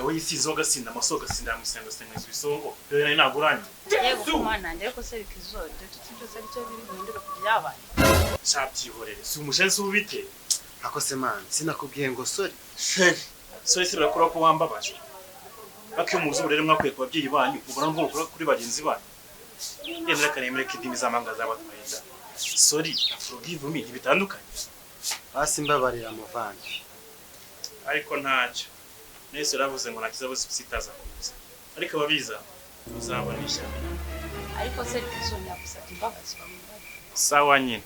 umugabo yisizoga sinda amasoga sinda musengo sengo isongo rero naguranye yego kumana ndeko se bikizoje tutsinje se byo biri guhindura kubyabaye shabyihorere si umushenzi ubite ako se man sinakubwiye ngo sorry sorry sirakora ko wambabaje akyo muzo rero mwakwiye ku babyeyi banyu ubona ngo kuri bagenzi banyu yenda kanemere kidimi zamanga zabatwayenda sorry forgive me ibitandukanye basi mbabarira muvandi ariko ntacyo nese uravuze ngo nakiza bose sitaza kuza ariko ababiza uzabonisha ariko se bikizonya gusabye imbabazi bamwe sawa nyine